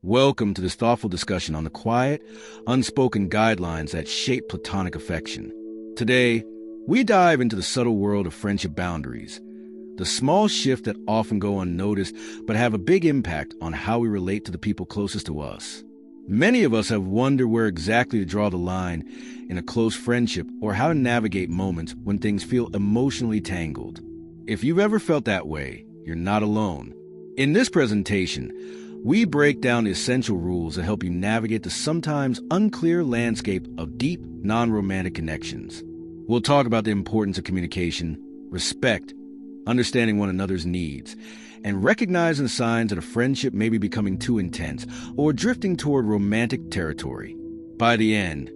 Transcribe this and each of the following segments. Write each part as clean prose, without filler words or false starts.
Welcome to this thoughtful discussion on the quiet, unspoken guidelines that shape platonic affection. Today, we dive into the subtle world of friendship boundaries, the small shifts that often go unnoticed but have a big impact on how we relate to the people closest to us. Many of us have wondered where exactly to draw the line in a close friendship or how to navigate moments when things feel emotionally tangled. If you've ever felt that way, you're not alone. In this presentation, we break down the essential rules that help you navigate the sometimes unclear landscape of deep, non-romantic connections. We'll talk about the importance of communication, respect, understanding one another's needs, and recognizing the signs that a friendship may be becoming too intense or drifting toward romantic territory. By the end,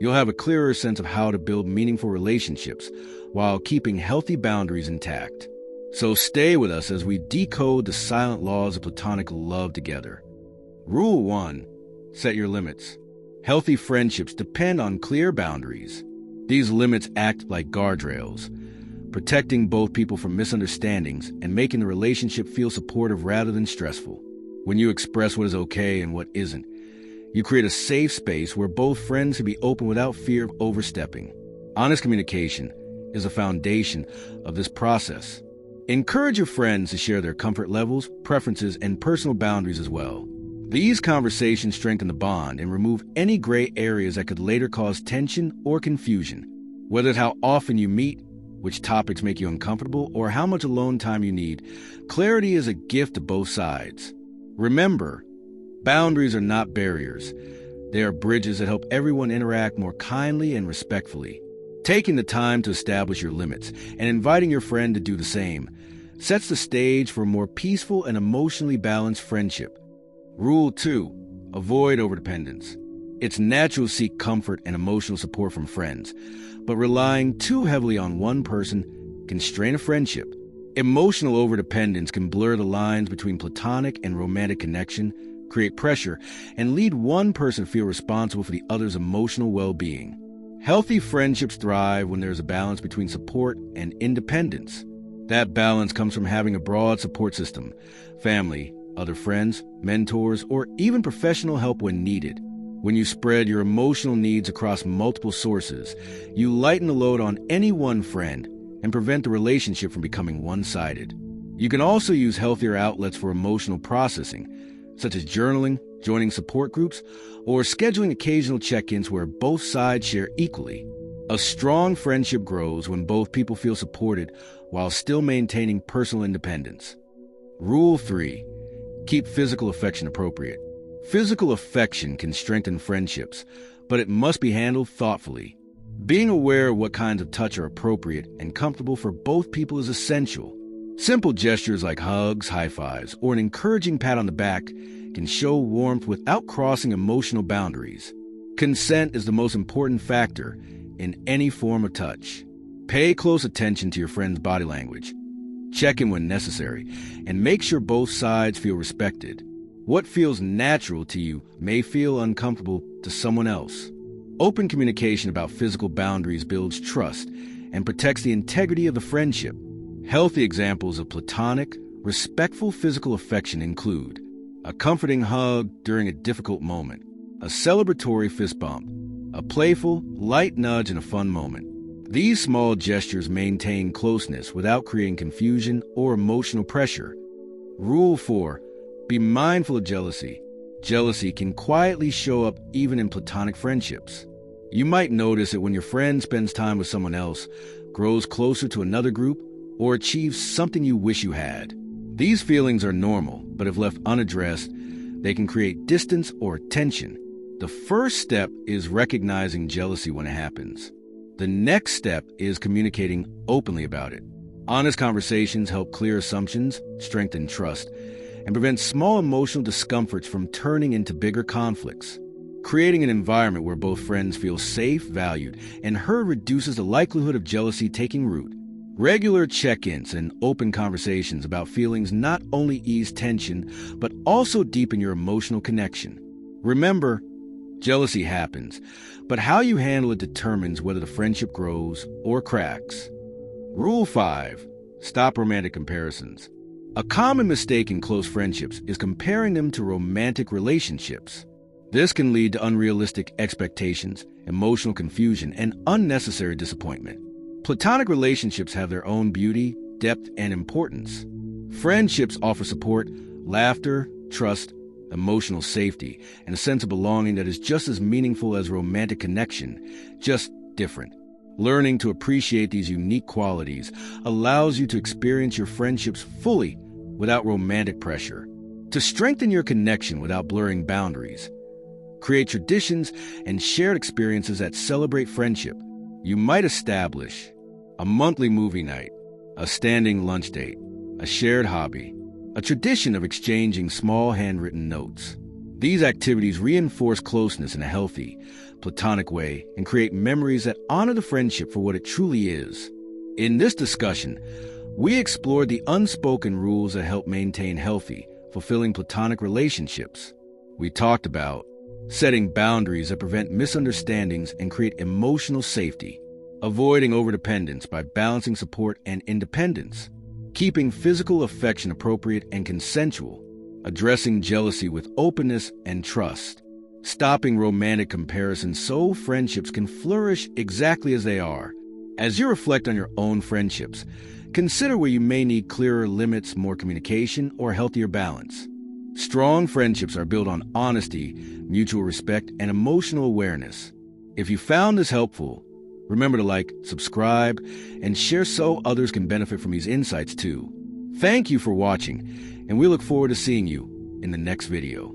you'll have a clearer sense of how to build meaningful relationships while keeping healthy boundaries intact. So stay with us as we decode the silent laws of platonic love together. Rule 1. Set your limits. Healthy friendships depend on clear boundaries. These limits act like guardrails, protecting both people from misunderstandings and making the relationship feel supportive rather than stressful. When you express what is okay and what isn't, you create a safe space where both friends can be open without fear of overstepping. Honest communication is a foundation of this process. Encourage your friends to share their comfort levels, preferences, and personal boundaries as well. These conversations strengthen the bond and remove any gray areas that could later cause tension or confusion. Whether it's how often you meet, which topics make you uncomfortable, or how much alone time you need, clarity is a gift to both sides. Remember, boundaries are not barriers. They are bridges that help everyone interact more kindly and respectfully. Taking the time to establish your limits and inviting your friend to do the same sets the stage for a more peaceful and emotionally balanced friendship. Rule 2. Avoid overdependence. It's natural to seek comfort and emotional support from friends, but relying too heavily on one person can strain a friendship. Emotional overdependence can blur the lines between platonic and romantic connection, create pressure, and lead one person to feel responsible for the other's emotional well-being. Healthy friendships thrive when there's a balance between support and independence. That balance comes from having a broad support system, family, other friends, mentors, or even professional help when needed. When you spread your emotional needs across multiple sources, you lighten the load on any one friend and prevent the relationship from becoming one-sided. You can also use healthier outlets for emotional processing, such as journaling, joining support groups, or scheduling occasional check-ins where both sides share equally. A strong friendship grows when both people feel supported while still maintaining personal independence. Rule 3. Keep physical affection appropriate. Physical affection can strengthen friendships, but it must be handled thoughtfully. Being aware of what kinds of touch are appropriate and comfortable for both people is essential. Simple gestures like hugs, high fives, or an encouraging pat on the back can show warmth without crossing emotional boundaries. Consent is the most important factor in any form of touch. Pay close attention to your friend's body language. Check in when necessary, and make sure both sides feel respected. What feels natural to you may feel uncomfortable to someone else. Open communication about physical boundaries builds trust and protects the integrity of the friendship. Healthy examples of platonic, respectful physical affection include a comforting hug during a difficult moment, a celebratory fist bump, a playful, light nudge in a fun moment. These small gestures maintain closeness without creating confusion or emotional pressure. Rule 4. Be mindful of jealousy. Jealousy can quietly show up even in platonic friendships. You might notice it when your friend spends time with someone else, grows closer to another group, or achieves something you wish you had. These feelings are normal, but if left unaddressed, they can create distance or tension. The first step is recognizing jealousy when it happens. The next step is communicating openly about it. Honest conversations help clear assumptions, strengthen trust, and prevent small emotional discomforts from turning into bigger conflicts. Creating an environment where both friends feel safe, valued, and heard reduces the likelihood of jealousy taking root. Regular check-ins and open conversations about feelings not only ease tension, but also deepen your emotional connection. Remember, jealousy happens, but how you handle it determines whether the friendship grows or cracks. Rule 5. Stop romantic comparisons. A common mistake in close friendships is comparing them to romantic relationships. This can lead to unrealistic expectations, emotional confusion, and unnecessary disappointment. Platonic relationships have their own beauty, depth, and importance. Friendships offer support, laughter, trust, emotional safety, and a sense of belonging that is just as meaningful as romantic connection, just different. Learning to appreciate these unique qualities allows you to experience your friendships fully without romantic pressure. To strengthen your connection without blurring boundaries, create traditions and shared experiences that celebrate friendship. You might establish a monthly movie night, a standing lunch date, a shared hobby, a tradition of exchanging small handwritten notes. These activities reinforce closeness in a healthy, platonic way and create memories that honor the friendship for what it truly is. In this discussion, we explored the unspoken rules that help maintain healthy, fulfilling platonic relationships. We talked about setting boundaries that prevent misunderstandings and create emotional safety, avoiding overdependence by balancing support and independence, keeping physical affection appropriate and consensual, addressing jealousy with openness and trust, stopping romantic comparisons so friendships can flourish exactly as they are. As you reflect on your own friendships, consider where you may need clearer limits, more communication, or healthier balance. Strong friendships are built on honesty, mutual respect, and emotional awareness. If you found this helpful, remember to like, subscribe, and share so others can benefit from these insights too. Thank you for watching, and we look forward to seeing you in the next video.